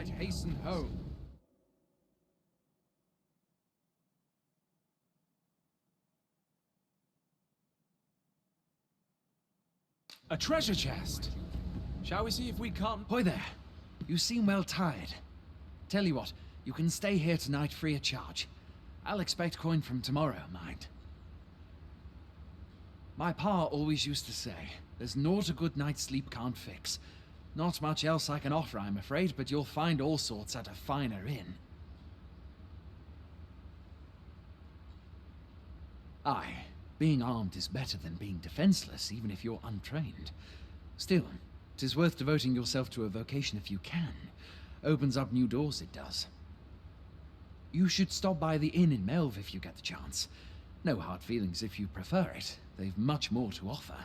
I'd hasten home. A treasure chest! Shall we see if we can't... Hoy there. You seem well tired. Tell you what, you can stay here tonight free of charge. I'll expect coin from tomorrow, mind. My pa always used to say, there's naught a good night's sleep can't fix. Not much else I can offer, I'm afraid, but you'll find all sorts at a finer inn. Aye, being armed is better than being defenseless, even if you're untrained. Still, 'tis worth devoting yourself to a vocation if you can. Opens up new doors, it does. You should stop by the inn in Melve if you get the chance. No hard feelings if you prefer it. They've much more to offer.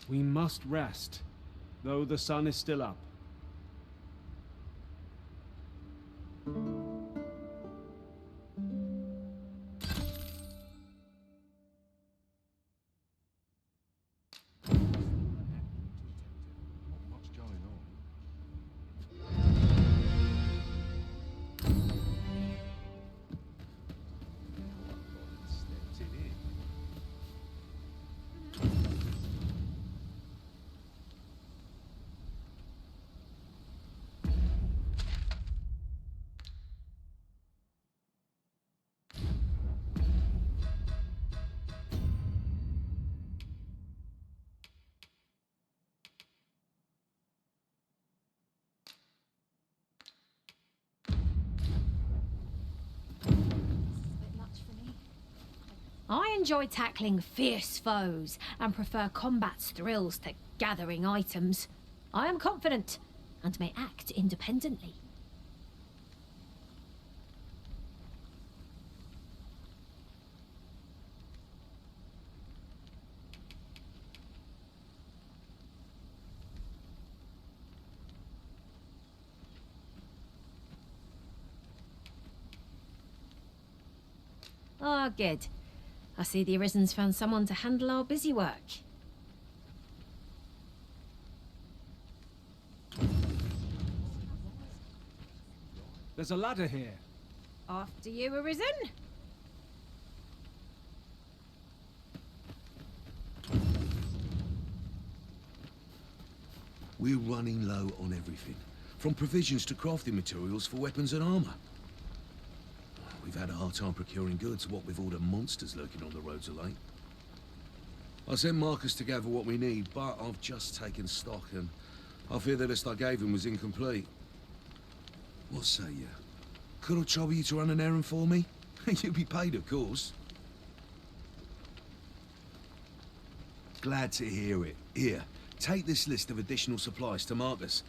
We must rest, though the sun is still up. I enjoy tackling fierce foes and prefer combat's thrills to gathering items. I am confident and may act independently. Ah, good. I see the Arisen's found someone to handle our busy work. There's a ladder here. After you, Arisen. We're running low on everything, from provisions to crafting materials for weapons and armor. We've had a hard time procuring goods, what with all the monsters lurking on the roads of late. I sent Marcus to gather what we need, but I've just taken stock and I fear the list I gave him was incomplete. What say you? Could I trouble you to run an errand for me? You'll be paid, of course. Glad to hear it. Here, take this list of additional supplies to Marcus.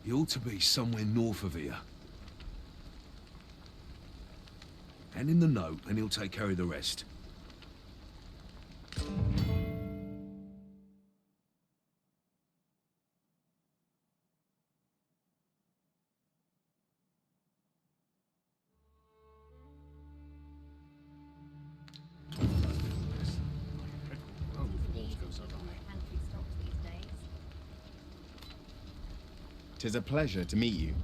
He ought to be somewhere north of here. Hand him the note and he'll take care of the rest. Tis a pleasure to meet you.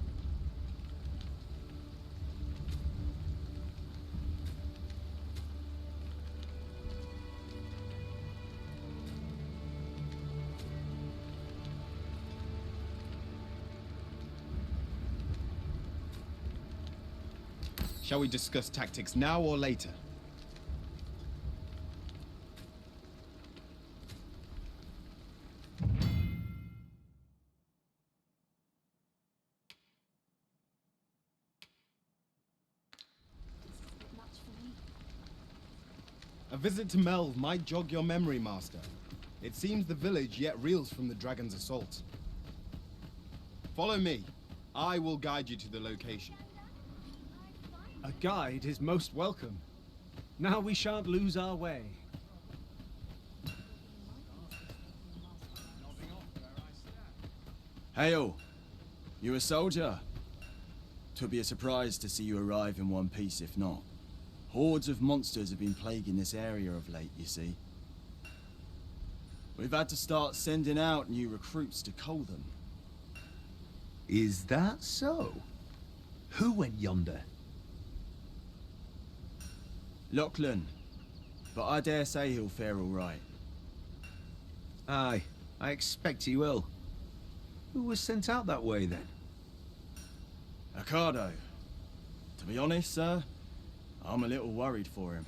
Shall we discuss tactics now or later? A visit to Melve might jog your memory, Master. It seems the village yet reels from the dragon's assault. Follow me. I will guide you to the location. A A guide is most welcome. Now we shan't lose our way. Hail! You a soldier? 'Twould be a surprise to see you arrive in one piece if not. Hordes of monsters have been plaguing this area of late, you see. We've had to start sending out new recruits to cull them. Is that so? Who went yonder? Lachlan. But I dare say he'll fare all right. Aye, I expect he will. Who was sent out that way, then? Ocado. To be honest, sir, I'm a little worried for him.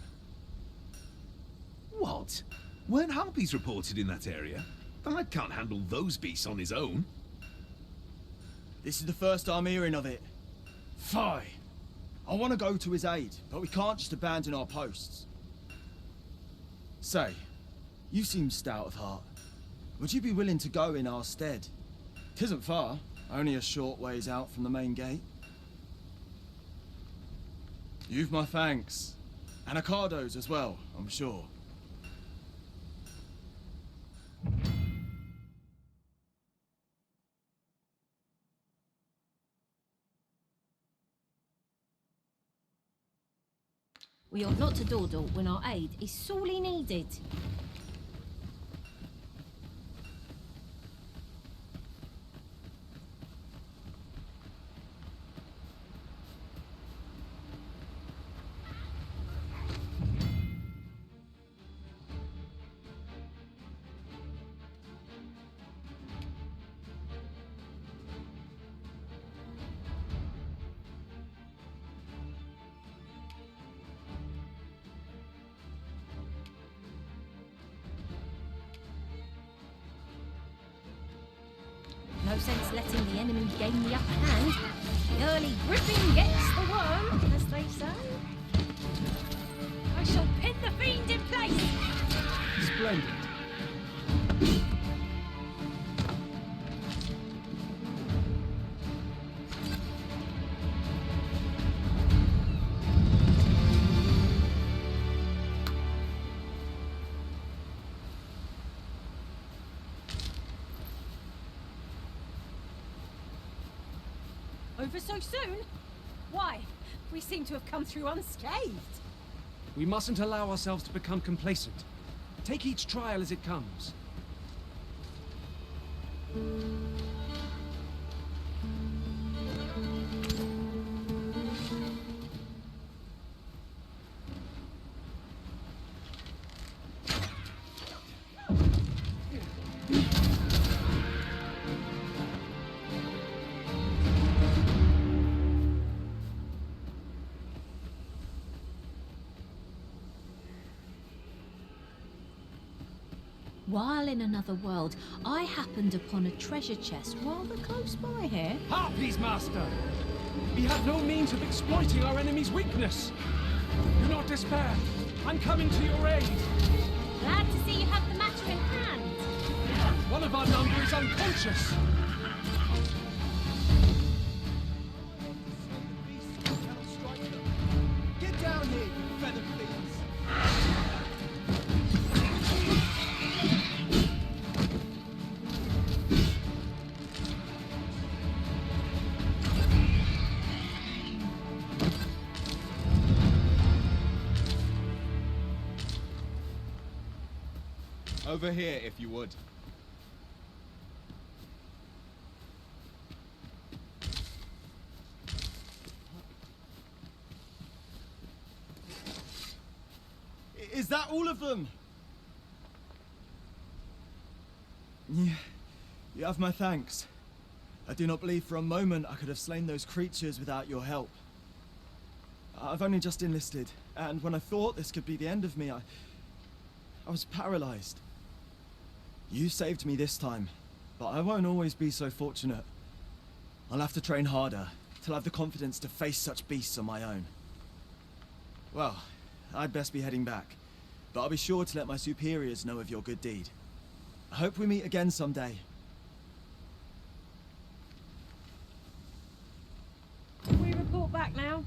What? Weren't harpies reported in that area? The lad can't handle those beasts on his own. This is the first I'm hearing of it. Fie! I want to go to his aid, but we can't just abandon our posts. Say, you seem stout of heart. Would you be willing to go in our stead? 'Tisn't far, only a short ways out from the main gate. You've my thanks. And Ocado's as well, I'm sure. We ought not to dawdle when our aid is sorely needed. No sense letting the enemy gain the upper hand. The early gripping gets the worm, as they say. I shall pin the fiend in place! Splendid. Over so soon? Why? We seem to have come through unscathed. We mustn't allow ourselves to become complacent. Take each trial as it comes. While in another world, I happened upon a treasure chest rather close by here. Harpies, Master! We have no means of exploiting our enemy's weakness. Do not despair. I'm coming to your aid. Glad to see you have the matter in hand. One of our number is unconscious. Get down here, you feathered fiends! Over here, if you would. Is that all of them? Yeah, you have my thanks. I do not believe for a moment I could have slain those creatures without your help. I've only just enlisted, and when I thought this could be the end of me, I was paralyzed. You saved me this time, but I won't always be so fortunate. I'll have to train harder, till I have the confidence to face such beasts on my own. Well, I'd best be heading back, but I'll be sure to let my superiors know of your good deed. I hope we meet again someday. We report back now.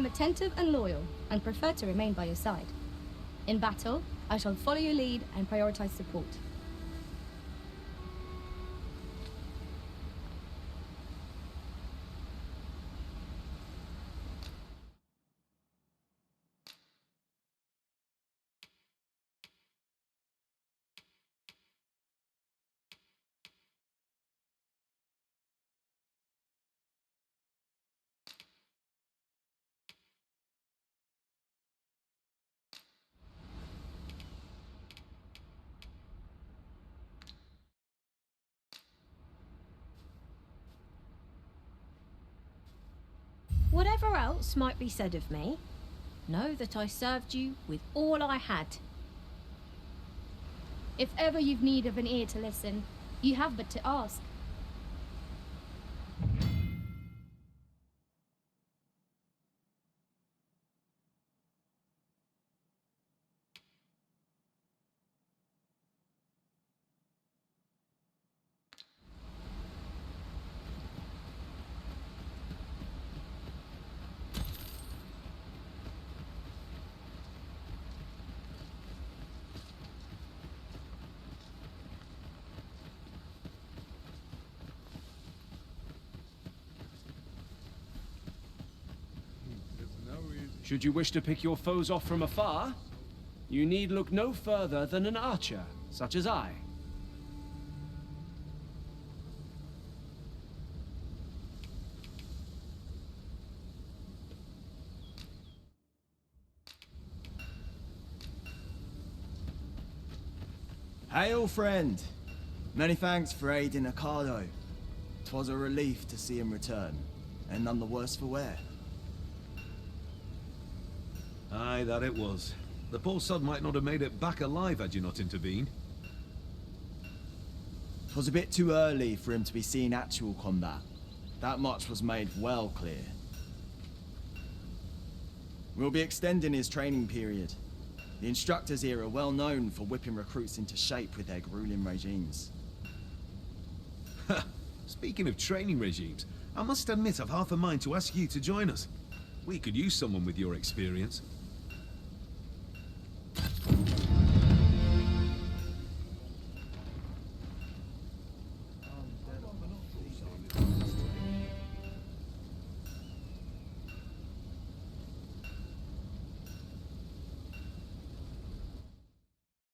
am attentive and loyal, and prefer to remain by your side. In battle, I shall follow your lead and prioritize support. Whatever else might be said of me, know that I served you with all I had. If ever you've need of an ear to listen, you have but to ask. Should you wish to pick your foes off from afar, you need look no further than an archer, such as I. Hail, friend! Many thanks for aiding Ocado. 'Twas a relief to see him return, and none the worse for wear. Aye, that it was. The poor sod might not have made it back alive had you not intervened. 'Twas a bit too early for him to be seeing actual combat. That much was made well clear. We'll be extending his training period. The instructors here are well known for whipping recruits into shape with their grueling regimes. Speaking of training regimes, I must admit I've half a mind to ask you to join us. We could use someone with your experience.